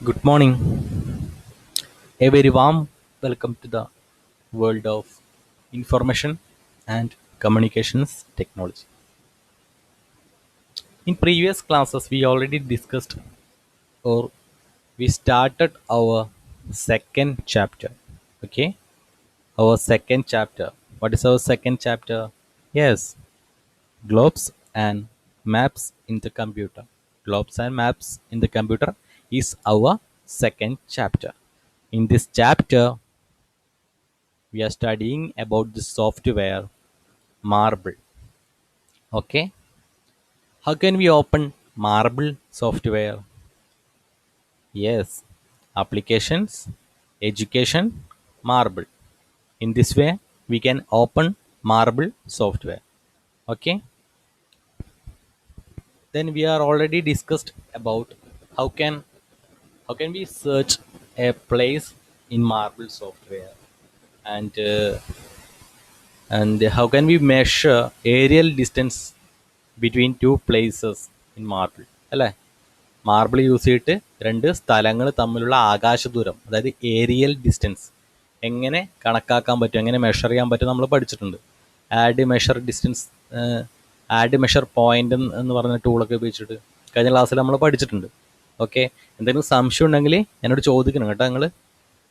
Good morning. A very warm welcome to the world of information and communications technology. In previous classes, we already discussed or we started our second chapter. Okay, our second chapter. What is our second chapter? Yes, globes and maps in the computer. Globes and maps in the computer is our second chapter. In this chapter, we are studying about the software Marble. Okay, how can we open Marble software? Yes, applications, education, Marble. In this way, we can open Marble software. Okay, then we are already discussed about how can how can we search a place in Marble software and how can we measure aerial distance between two places in marble അല്ലേ marble use ചെയ്തിട്ട് രണ്ട് സ്ഥലങ്ങൾ തമ്മിലുള്ള ആകാശ ദൂരം അതായത് aerial distance എങ്ങനെ കണക്കാക്കാൻ പറ്റും എങ്ങനെ മെഷർ ചെയ്യാൻ പറ്റും നമ്മൾ പഠിച്ചിട്ടുണ്ട് add measure distance add measure point എന്ന് പറഞ്ഞ ടൂളൊക്കെ ഉപയോഗിച്ചിട്ട് കഴിഞ്ഞ ക്ലാസ്സിൽ നമ്മൾ പഠിച്ചിട്ടുണ്ട് ഓക്കെ എന്തെങ്കിലും സംശയം ഉണ്ടെങ്കിൽ എന്നോട് ചോദിക്കണം കേട്ടോ നിങ്ങൾ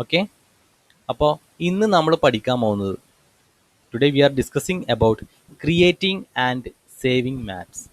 ഓക്കെ അപ്പോൾ ഇന്ന് നമ്മൾ പഠിക്കാൻ പോകുന്നത് today we R discussing about creating and saving maps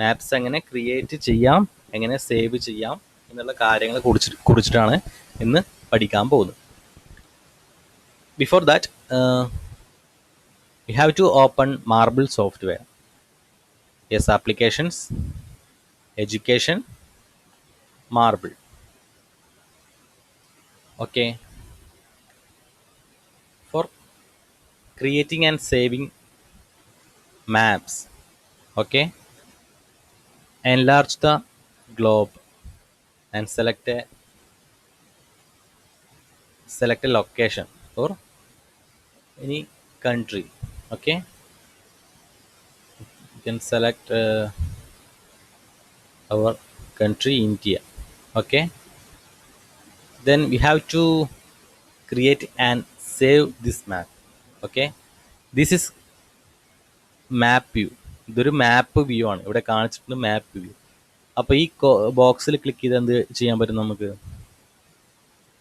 maps എങ്ങനെ ക്രിയേറ്റ് ചെയ്യാം എങ്ങനെ സേവ് ചെയ്യാം എന്നുള്ള കാര്യങ്ങളെ കുറിച്ചിട്ടാണ് ഇന്ന് പഠിക്കാൻ പോകുന്നത് before that we have to open marble software yes applications education marble okay for creating and saving maps. Okay, enlarge the globe and select a location or any country. Okay, you can select our country India. Okay, then we have to create and save this map. Okay, this is map view ഇതൊരു മാപ്പ് view ആണ് ഇവിടെ കാണിച്ചിട്ടുണ്ട് മാപ്പ് view അപ്പോൾ ഈ ബോക്സിൽ click ചെയ്ത് എന്ത് ചെയ്യാൻ പറ്റും നമുക്ക്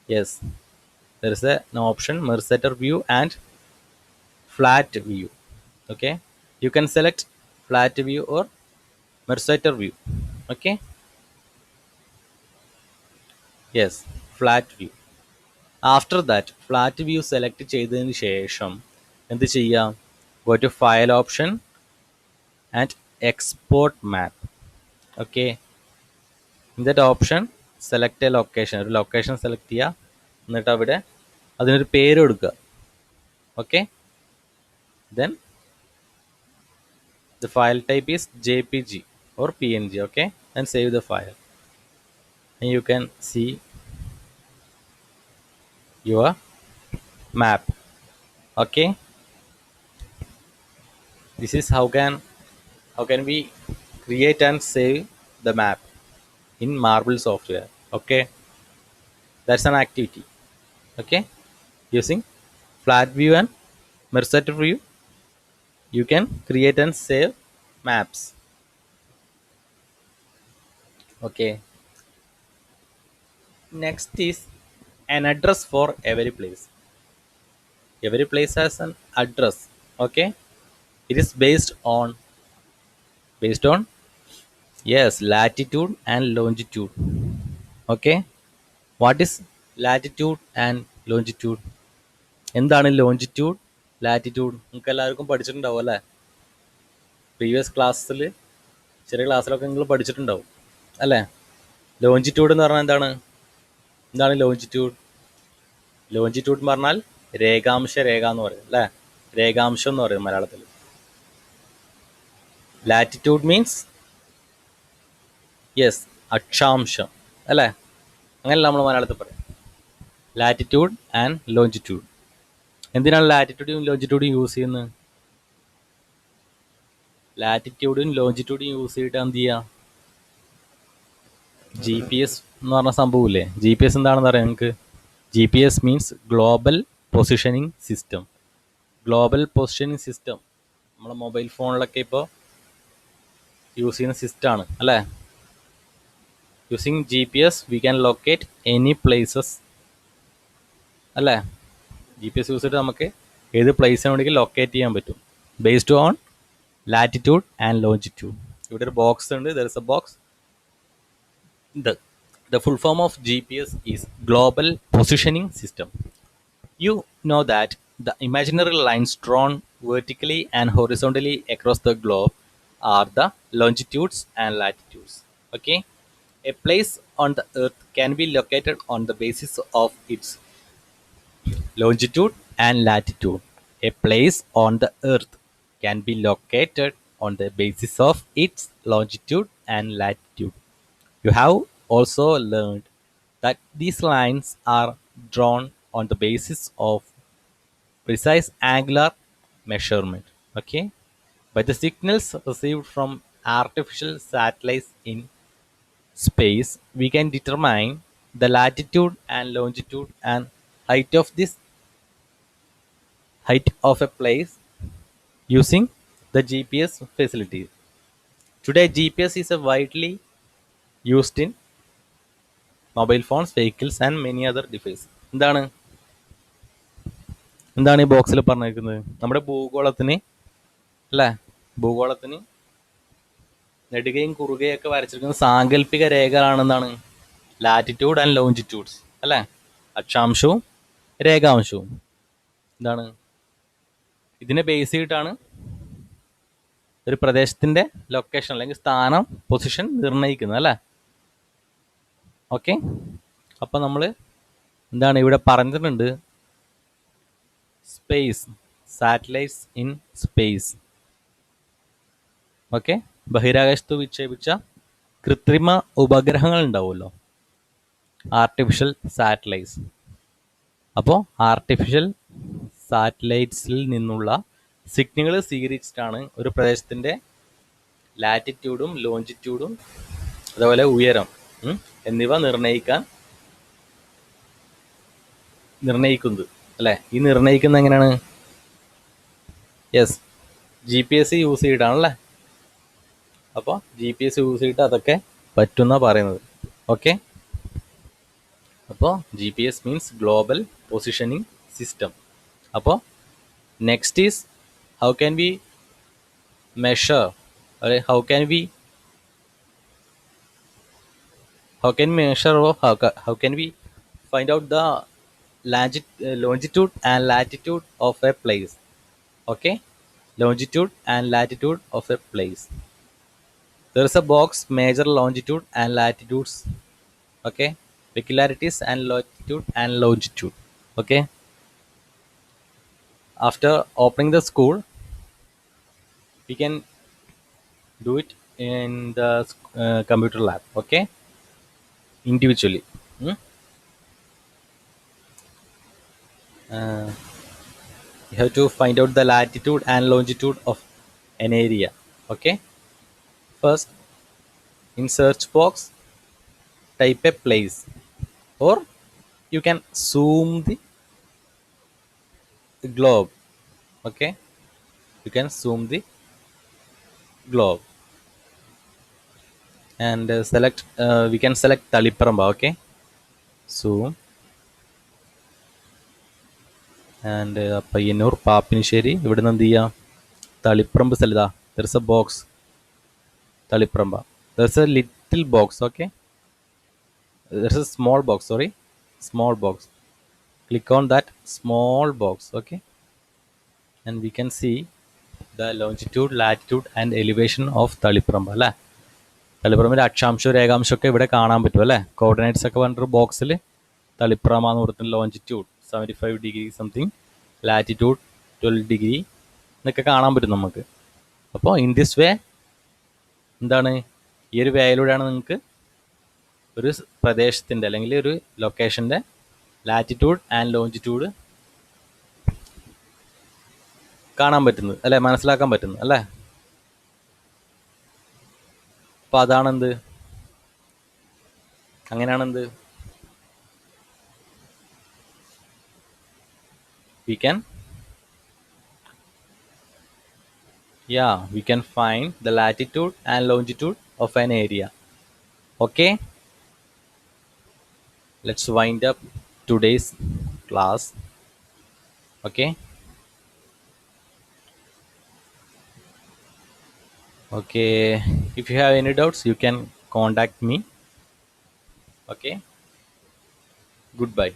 yes there is a option Mercator view and flat view okay you can select flat view or Mercator view okay yes flat view after that flat view select ചെയ്തതിന് ശേഷം എന്ത് ചെയ്യാം go to file option and export map. Okay, in that option select a location ഒരു location select ചെയ്യുക എന്നിട്ട് അവിടെ അതിനൊരു പേര് കൊടുക്കുക okay then the file type is jpg or png okay and save the file and you can see your map. Okay, this is how can we create and save the map in Marble software. Okay, that's an activity. Okay, using flat view and Mercator view you can create and save maps. Okay, next is an address for every place has an address. Okay, it is based on yes latitude and longitude. Okay, what is latitude and longitude? എന്താണ് longitude latitude നിങ്ങൾക്ക് എല്ലാവർക്കും പഠിച്ചിട്ടുണ്ടാവും അല്ലേ previous ക്ലാസ്സിൽ ചെറിയ ക്ലാസ്സിലൊക്കെ നിങ്ങൾ പഠിച്ചിട്ടുണ്ടാവും അല്ലേ longitude എന്ന് പറഞ്ഞാൽ എന്താണ് ലോഞ്ചിറ്റ്യൂഡ് ലോഞ്ചിറ്റ്യൂഡ് എന്ന് പറഞ്ഞാൽ രേഖ എന്ന് പറയും അല്ലേ രേഖാംശം എന്ന് പറയും മലയാളത്തിൽ ലാറ്റിറ്റ്യൂഡ് മീൻസ് യെസ് അക്ഷാംശം അല്ലേ അങ്ങനെയല്ല നമ്മൾ മലയാളത്തിൽ പറയാം ലാറ്റിറ്റ്യൂഡ് ആൻഡ് ലോഞ്ചിറ്റ്യൂഡ് എന്തിനാണ് ലാറ്റിറ്റ്യൂഡും ലോഞ്ചിറ്റ്യൂഡും യൂസ് ചെയ്യുന്നത് ലാറ്റിറ്റ്യൂഡും ലോഞ്ചിറ്റ്യൂഡും യൂസ് ചെയ്തിട്ട് എന്ത് ചെയ്യുക ജി പി എസ് എന്ന് പറഞ്ഞ സംഭവമില്ലേ, ജി പി എസ് എന്താണെന്ന് അറിയാം നിങ്ങൾക്ക്? G P S means global positioning system. Global positioning system നമ്മുടെ മൊബൈൽ ഫോണിലൊക്കെ ഇപ്പോൾ യൂസ് ചെയ്യുന്ന സിസ്റ്റമാണ് അല്ലേ. Using G P S we can locate any places അല്ലേ. ജി പി എസ് യൂസ് ചെയ്തിട്ട് നമുക്ക് ഏത് പ്ലേസിന് വേണമെങ്കിൽ ലൊക്കേറ്റ് ചെയ്യാൻ പറ്റും based on latitude and longitude. ഇവിടെ ഒരു ബോക്സ് ഉണ്ട്, there is a box. The full form of GPS is Global Positioning System. You know that the imaginary lines drawn vertically and horizontally across the globe are the longitudes and latitudes. Okay? A place on the earth can be located on the basis of its longitude and latitude. A place on the earth can be located on the basis of its longitude and latitude. You have also learned that these lines are drawn on the basis of precise angular measurement, okay, by the signals received from artificial satellites in space. We can determine the latitude and longitude and height of this height of a place using the GPS facility. Today, GPS is a widely used in mobile phones, vehicles, and many other devices. എന്താണ് എന്താണ് ഈ ബോക്സിൽ പറഞ്ഞിരിക്കുന്നത്? നമ്മുടെ ഭൂഗോളത്തിന് അല്ലേ, ഭൂഗോളത്തിന് നെടുകയും കുറുകയൊക്കെ വരച്ചിരിക്കുന്ന സാങ്കല്പിക രേഖകളാണെന്താണ് latitude and longitudes അല്ലേ. അക്ഷാംശവും രേഖാംശവും എന്താണ് ഇതിനെ ബേസ് ചെയ്തിട്ടാണ് ഒരു പ്രദേശത്തിൻ്റെ ലൊക്കേഷൻ അല്ലെങ്കിൽ സ്ഥാനം, പൊസിഷൻ നിർണ്ണയിക്കുന്നത് അല്ലേ. ഓക്കെ, അപ്പം നമ്മൾ എന്താണ് ഇവിടെ പറഞ്ഞിട്ടുണ്ട്, space, satellites in space. Okay, ബഹിരാകാശത്ത് വിക്ഷേപിച്ച കൃത്രിമ ഉപഗ്രഹങ്ങൾ ഉണ്ടാവുമല്ലോ, ആർട്ടിഫിഷ്യൽ സാറ്റലൈറ്റ്സ്. അപ്പോൾ ആർട്ടിഫിഷ്യൽ സാറ്റലൈറ്റ്സിൽ നിന്നുള്ള സിഗ്നലുകൾ സ്വീകരിച്ചിട്ടാണ് ഒരു പ്രദേശത്തിൻ്റെ ലാറ്റിറ്റ്യൂഡും ലോഞ്ചിറ്റ്യൂഡും അതുപോലെ ഉയരം എന്നിവ നിർണ്ണയിക്കുന്നത് അല്ലേ. ഈ നിർണ്ണയിക്കുന്നത് എങ്ങനെയാണ്? Yes, G P S use ചെയ്തിട്ടാണല്ലേ. അപ്പോൾ ജി പി എസ് യൂസ് ചെയ്തിട്ട് അതൊക്കെ പറ്റുന്ന പറയുന്നത്. ഓക്കെ, അപ്പോൾ G P S means global positioning system. അപ്പോൾ next is how can we measure, how can we measure or how can we find out the longitude and latitude of a place? Okay, longitude and latitude of a place. There is a box, major longitude and latitudes. Okay, peculiarities and latitude and longitude. Okay, after opening the school we can do it in the computer lab. Okay, individually. You have to find out the latitude and longitude of an area. Okay, first in search box type a place, or you can zoom the globe. Okay, you can zoom the globe and select we can select Taliparamba. Okay, zoom and Payyanur, Pappinissery. ഇവിടെ നിന്ന് എന്ത് ചെയ്യാം, തളിപ്പറമ്പ് സ്ഥലതാ. There is a box Taliparamba. There is a little box. Okay, there is a small box, sorry, small box. Click on that small box. Okay, and we can see the longitude, latitude and elevation of Taliparamba അല്ലേ. തളിപ്പറമ്പിൻ്റെ അക്ഷാംശവും രേഖാംശമൊക്കെ ഇവിടെ കാണാൻ പറ്റും അല്ലേ. Coordinates ഒക്കെ പറഞ്ഞിട്ട് ബോക്സിൽ തളിപ്പറമ്പ എന്ന് കൊടുത്തിട്ട് longitude 75 degree something, latitude 12 degree എന്നൊക്കെ കാണാൻ പറ്റും നമുക്ക്. അപ്പോൾ ഇൻ ദിസ് വേ എന്താണ്, ഈ ഒരു വേയിലൂടെയാണ് നിങ്ങൾക്ക് ഒരു പ്രദേശത്തിൻ്റെ അല്ലെങ്കിൽ ഒരു ലൊക്കേഷൻ്റെ ലാറ്റിറ്റ്യൂഡ് ആൻഡ് ലോഞ്ചിറ്റ്യൂഡ് കാണാൻ പറ്റുന്നത് അല്ലേ, മനസ്സിലാക്കാൻ പറ്റുന്നത് അല്ലേ. അപ്പോൾ അതാണെന്ത് അങ്ങനെയാണെന്ത് we can, yeah, we can find the latitude and longitude of an area. Okay, let's wind up today's class. Okay, okay, if you have any doubts you can contact me. Okay, goodbye.